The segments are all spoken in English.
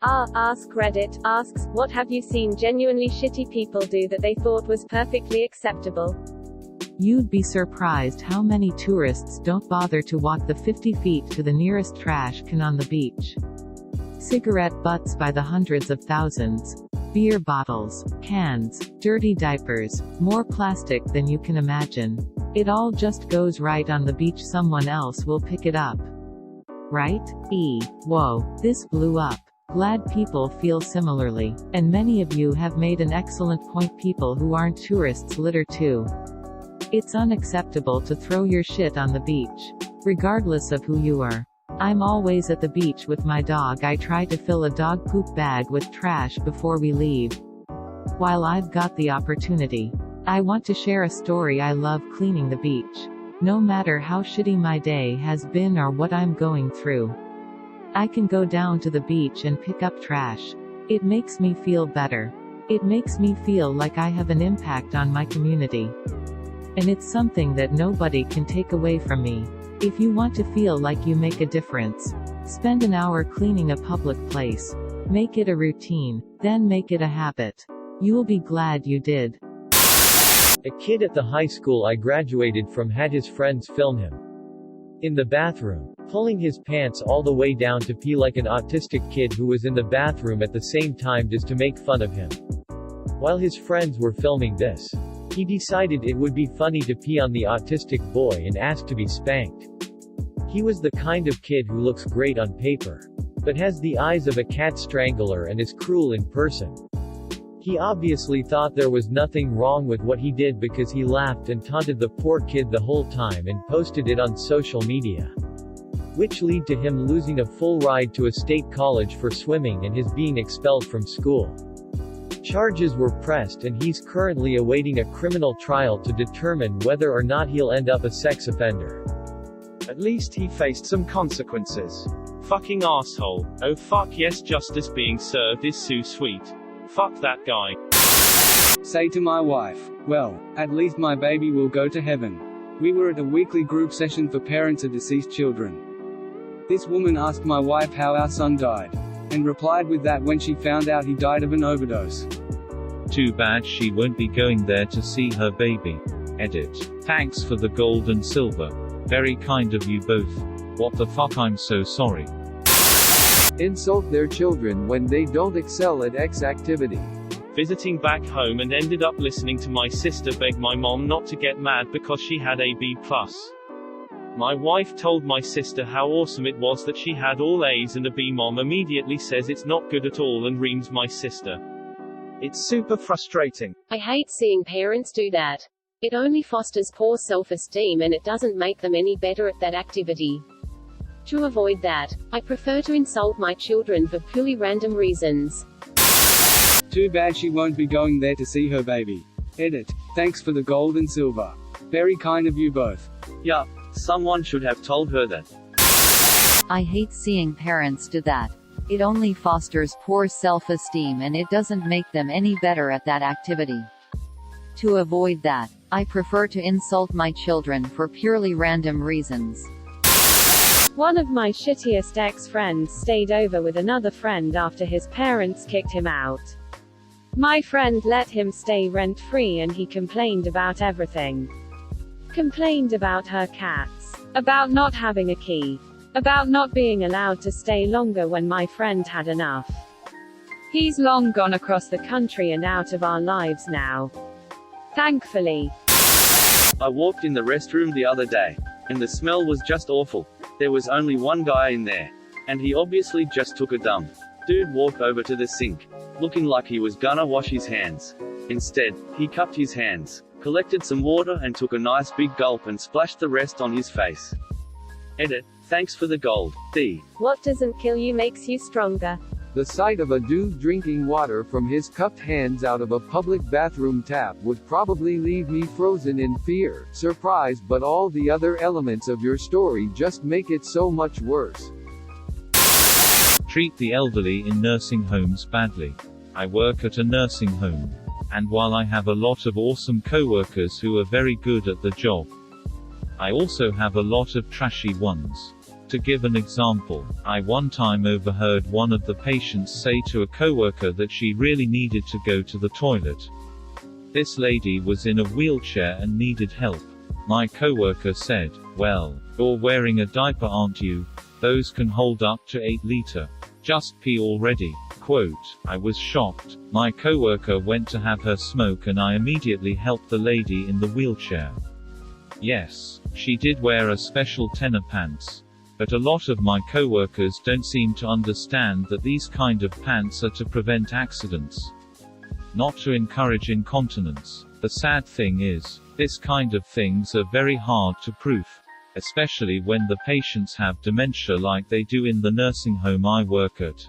AskReddit asks, what have you seen genuinely shitty people do that they thought was perfectly acceptable? You'd be surprised how many tourists don't bother to walk the 50 feet to the nearest trash can on the beach. Cigarette butts by the hundreds of thousands. Beer bottles, cans, dirty diapers, more plastic than you can imagine. It all just goes right on the beach. Someone else will pick it up. Right? Whoa, this blew up. Glad people feel similarly. And many of you have made an excellent point. People who aren't tourists litter too. It's unacceptable to throw your shit on the beach. Regardless of who you are. I'm always at the beach with my dog. I try to fill a dog poop bag with trash before we leave. While I've got the opportunity. I want to share a story. I love cleaning the beach. No matter how shitty my day has been or what I'm going through. I can go down to the beach and pick up trash. It makes me feel better. It makes me feel like I have an impact on my community. And it's something that nobody can take away from me. If you want to feel like you make a difference, spend an hour cleaning a public place. Make it a routine, then make it a habit. You'll be glad you did. A kid at the high school I graduated from had his friends film him in the bathroom, pulling his pants all the way down to pee like an autistic kid who was in the bathroom at the same time just to make fun of him. While his friends were filming this, he decided it would be funny to pee on the autistic boy and asked to be spanked. He was the kind of kid who looks great on paper, but has the eyes of a cat strangler and is cruel in person. He obviously thought there was nothing wrong with what he did because he laughed and taunted the poor kid the whole time and posted it on social media. Which led to him losing a full ride to a state college for swimming and his being expelled from school. Charges were pressed and he's currently awaiting a criminal trial to determine whether or not he'll end up a sex offender. At least he faced some consequences. Fucking asshole. Oh fuck yes, justice being served is so sweet. Fuck that guy. Say to my wife, well, at least my baby will go to heaven. We were at a weekly group session for parents of deceased children. This woman asked my wife how our son died, and replied with that when she found out he died of an overdose. Too bad she won't be going there to see her baby. Edit. Thanks for the gold and silver. Very kind of you both. What the fuck, I'm so sorry. Insult their children when they don't excel at X activity. Visiting back home and ended up listening to my sister beg my mom not to get mad because she had a B+. My wife told my sister how awesome it was that she had all A's and a B. Mom immediately says it's not good at all and reams my sister. It's super frustrating. I hate seeing parents do that. It only fosters poor self-esteem and it doesn't make them any better at that activity. To avoid that, I prefer to insult my children for purely random reasons. Too bad she won't be going there to see her baby. Edit. Thanks for the gold and silver. Very kind of you both. Yup, someone should have told her that. I hate seeing parents do that. It only fosters poor self-esteem and it doesn't make them any better at that activity. To avoid that, I prefer to insult my children for purely random reasons. One of my shittiest ex-friends stayed over with another friend after his parents kicked him out. My friend let him stay rent-free and he complained about everything. Complained about her cats. About not having a key. About not being allowed to stay longer when my friend had enough. He's long gone across the country and out of our lives now. Thankfully. I walked in the restroom the other day, and the smell was just awful. There was only one guy in there. And he obviously just took a dump. Dude walked over to the sink, looking like he was gonna wash his hands. Instead, he cupped his hands, collected some water and took a nice big gulp and splashed the rest on his face. Edit. Thanks for the gold. D. What doesn't kill you makes you stronger. The sight of a dude drinking water from his cupped hands out of a public bathroom tap would probably leave me frozen in fear, surprise, but all the other elements of your story just make it so much worse. Treat the elderly in nursing homes badly. I work at a nursing home. And while I have a lot of awesome coworkers who are very good at the job, I also have a lot of trashy ones. To give an example, I one time overheard one of the patients say to a coworker that she really needed to go to the toilet. This lady was in a wheelchair and needed help. My coworker said, "Well, you're wearing a diaper, aren't you? Those can hold up to 8 liter. Just pee already." Quote, I was shocked. My coworker went to have her smoke and I immediately helped the lady in the wheelchair. Yes, she did wear a special tenor pants. But a lot of my coworkers don't seem to understand that these kind of pants are to prevent accidents, not to encourage incontinence. The sad thing is, this kind of things are very hard to prove, especially when the patients have dementia like they do in the nursing home I work at.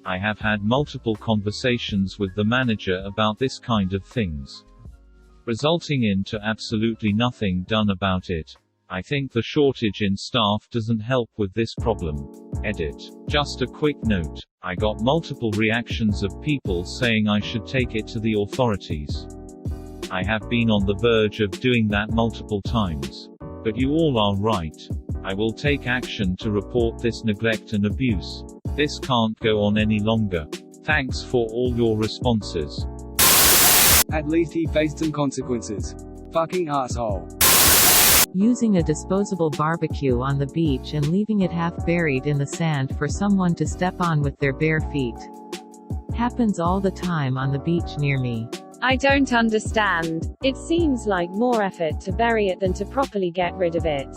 I have had multiple conversations with the manager about this kind of things, resulting into absolutely nothing done about it. I think the shortage in staff doesn't help with this problem. Edit. Just a quick note. I got multiple reactions of people saying I should take it to the authorities. I have been on the verge of doing that multiple times. But you all are right. I will take action to report this neglect and abuse. This can't go on any longer. Thanks for all your responses. At least he faced some consequences. Fucking asshole. Using a disposable barbecue on the beach and leaving it half buried in the sand for someone to step on with their bare feet. Happens all the time on the beach near me. I don't understand. It seems like more effort to bury it than to properly get rid of it.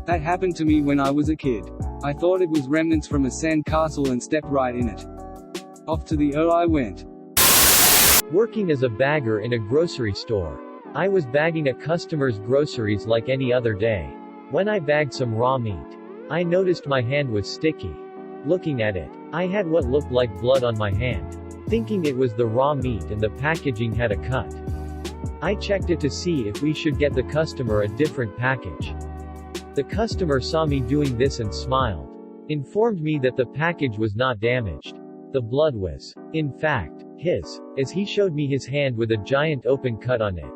That happened to me when I was a kid. I thought it was remnants from a sand castle and stepped right in it. Off to the I went. Working as a bagger in a grocery store. I was bagging a customer's groceries like any other day. When I bagged some raw meat, I noticed my hand was sticky. Looking at it, I had what looked like blood on my hand. Thinking it was the raw meat and the packaging had a cut. I checked it to see if we should get the customer a different package. The customer saw me doing this and smiled. Informed me that the package was not damaged. The blood was, in fact, his, as he showed me his hand with a giant open cut on it.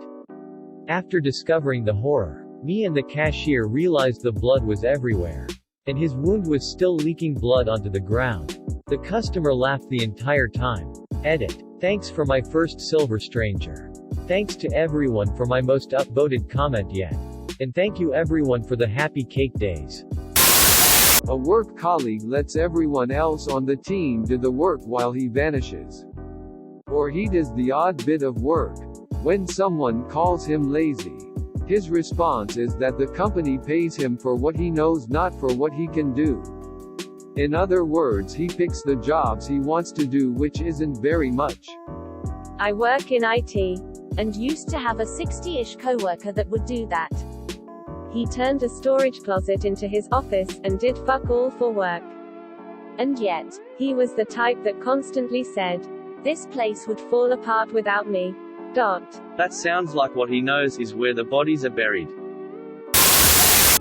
After discovering the horror, me and the cashier realized the blood was everywhere. And his wound was still leaking blood onto the ground. The customer laughed the entire time. Edit. Thanks for my first silver stranger. Thanks to everyone for my most upvoted comment yet. And thank you everyone for the happy cake days. A work colleague lets everyone else on the team do the work while he vanishes. Or he does the odd bit of work. When someone calls him lazy, his response is that the company pays him for what he knows, not for what he can do. In other words, he picks the jobs he wants to do, which isn't very much. I work in IT, and used to have a 60-ish coworker that would do that. He turned a storage closet into his office, and did fuck all for work. And yet, he was the type that constantly said, "This place would fall apart without me." That sounds like what he knows is where the bodies are buried.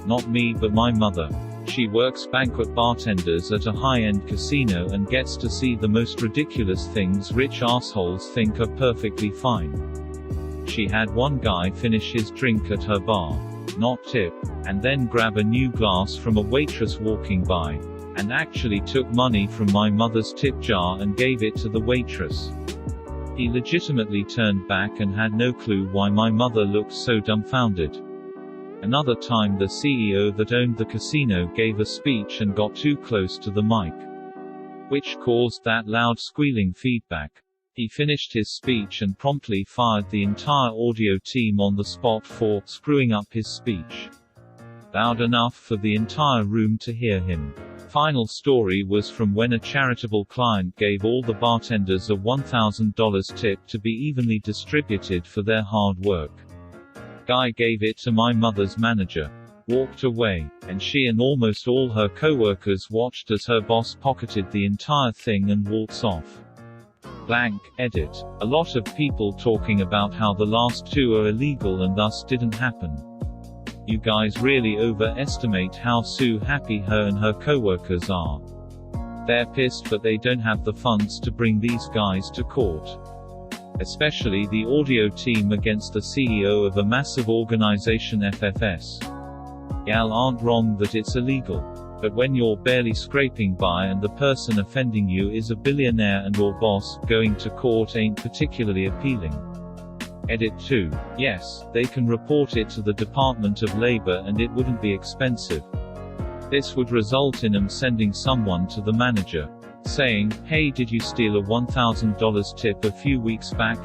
Not me, but my mother. She works banquet bartenders at a high-end casino and gets to see the most ridiculous things rich assholes think are perfectly fine. She had one guy finish his drink at her bar, not tip, and then grab a new glass from a waitress walking by, and actually took money from my mother's tip jar and gave it to the waitress. He legitimately turned back and had no clue why my mother looked so dumbfounded. Another time the CEO that owned the casino gave a speech and got too close to the mic, which caused that loud squealing feedback. He finished his speech and promptly fired the entire audio team on the spot for screwing up his speech. Loud enough for the entire room to hear him. Final story was from when a charitable client gave all the bartenders a $1,000 tip to be evenly distributed for their hard work. Guy gave it to my mother's manager, walked away, and she and almost all her coworkers watched as her boss pocketed the entire thing and walks off. Blank. Edit. A lot of people talking about how the last two are illegal and thus didn't happen. You guys really overestimate how happy her and her coworkers are. They're pissed but they don't have the funds to bring these guys to court. Especially the audio team against the CEO of a massive organization FFS. Y'all aren't wrong that it's illegal. But when you're barely scraping by and the person offending you is a billionaire and or boss, going to court ain't particularly appealing. Edit 2. Yes, they can report it to the Department of Labor and it wouldn't be expensive. This would result in them sending someone to the manager, saying, "Hey, did you steal a $1,000 tip a few weeks back?"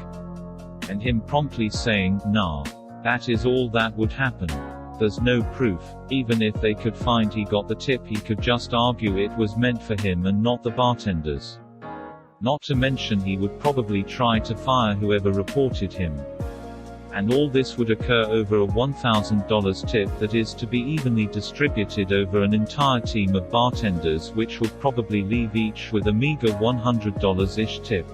And him promptly saying, "Nah. That is all that would happen. There's no proof. Even if they could find he got the tip, he could just argue it was meant for him and not the bartenders. Not to mention he would probably try to fire whoever reported him. And all this would occur over a $1,000 tip that is to be evenly distributed over an entire team of bartenders, which would probably leave each with a meager $100-ish tip.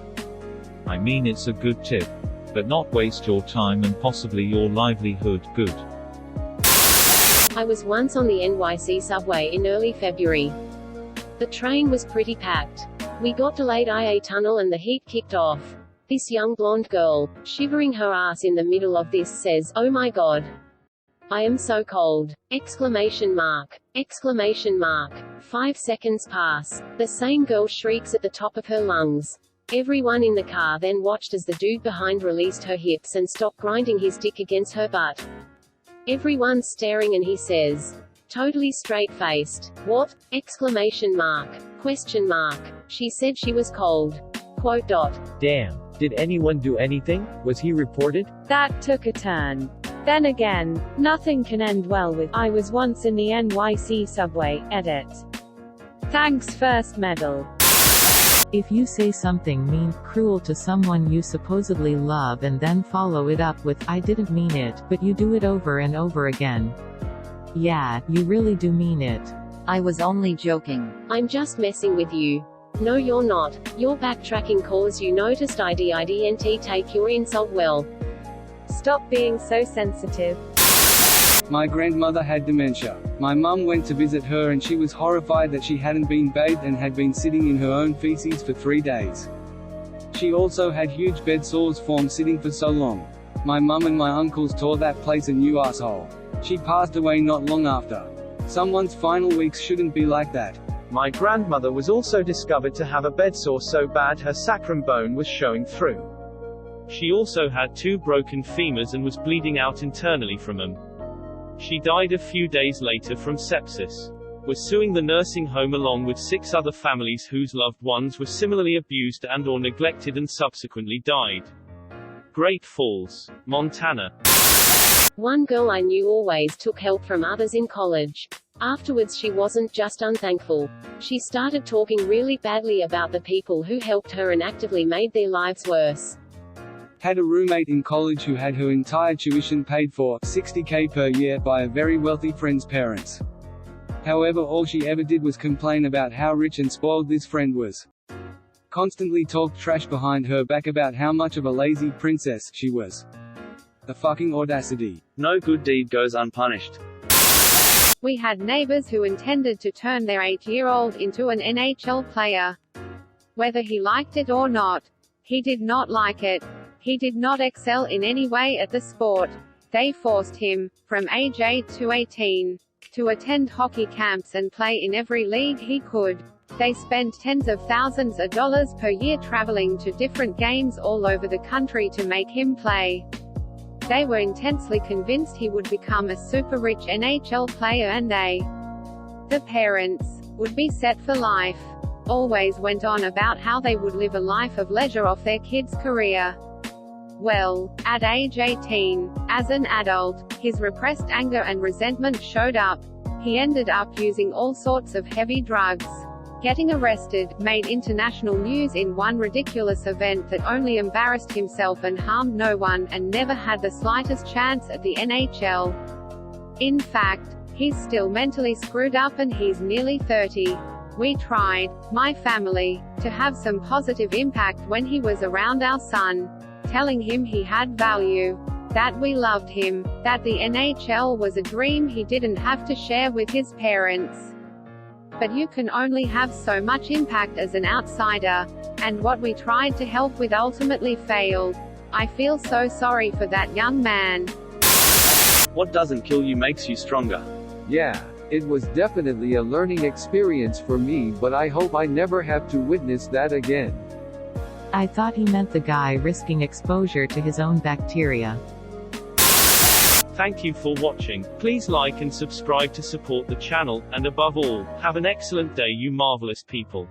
I mean, it's a good tip. But not waste your time and possibly your livelihood. Good." I was once on the NYC subway in early February. The train was pretty packed. We got delayed IA tunnel and the heat kicked off. This young blonde girl, shivering her ass in the middle of this, says, "Oh my god. I am so cold!" Exclamation mark. Exclamation mark. 5 seconds pass. The same girl shrieks at the top of her lungs. Everyone in the car then watched as the dude behind released her hips and stopped grinding his dick against her butt. Everyone's staring and he says, totally straight-faced, "What?" Exclamation mark. Question mark. "She said she was cold." Quote dot. Damn. Did anyone do anything? Was he reported? That took a turn. Then again, nothing can end well with "I was once in the NYC subway." Edit. Thanks first medal. If you say something mean, cruel to someone you supposedly love and then follow it up with, "I didn't mean it," but you do it over and over again. Yeah, you really do mean it. I was only joking. "I'm just messing with you." No, you're not. Your backtracking cause you noticed. IDNT. Take your insult well. Stop being so sensitive. My grandmother had dementia. My mum went to visit her and she was horrified that she hadn't been bathed and had been sitting in her own feces for 3 days. She also had huge bed sores form sitting for so long. My mum and my uncles tore that place a new asshole. She passed away not long after. Someone's final weeks shouldn't be like that. My grandmother was also discovered to have a bedsore so bad her sacrum bone was showing through. She also had 2 broken femurs and was bleeding out internally from them. She died a few days later from sepsis. We're suing the nursing home along with 6 other families whose loved ones were similarly abused and or neglected and subsequently died. Great Falls, Montana. One girl I knew always took help from others in college. Afterwards she wasn't just unthankful. She started talking really badly about the people who helped her and actively made their lives worse. Had a roommate in college who had her entire tuition paid for, $60K per year, by a very wealthy friend's parents. However, all she ever did was complain about how rich and spoiled this friend was. Constantly talked trash behind her back about how much of a lazy princess she was. The fucking audacity. No good deed goes unpunished. We had neighbors who intended to turn their 8-year-old into an NHL player. Whether he liked it or not. He did not like it. He did not excel in any way at the sport. They forced him, from age 8 to 18, to attend hockey camps and play in every league he could. They spent tens of thousands of dollars per year traveling to different games all over the country to make him play. They were intensely convinced he would become a super-rich NHL player and they, the parents, would be set for life. Always went on about how they would live a life of leisure off their kid's career. Well, at age 18, as an adult, his repressed anger and resentment showed up. He ended up using all sorts of heavy drugs. Getting arrested, made international news in one ridiculous event that only embarrassed himself and harmed no one, and never had the slightest chance at the NHL. In fact, he's still mentally screwed up and he's nearly 30. We tried, my family, to have some positive impact when he was around our son. Telling him he had value. That we loved him. That the NHL was a dream he didn't have to share with his parents. But you can only have so much impact as an outsider. And what we tried to help with ultimately failed. I feel so sorry for that young man. What doesn't kill you makes you stronger. Yeah, It was definitely a learning experience for me, but I hope I never have to witness that again. I thought he meant the guy risking exposure to his own bacteria. Thank you for watching. Please like and subscribe to support the channel, and above all, have an excellent day you marvelous people.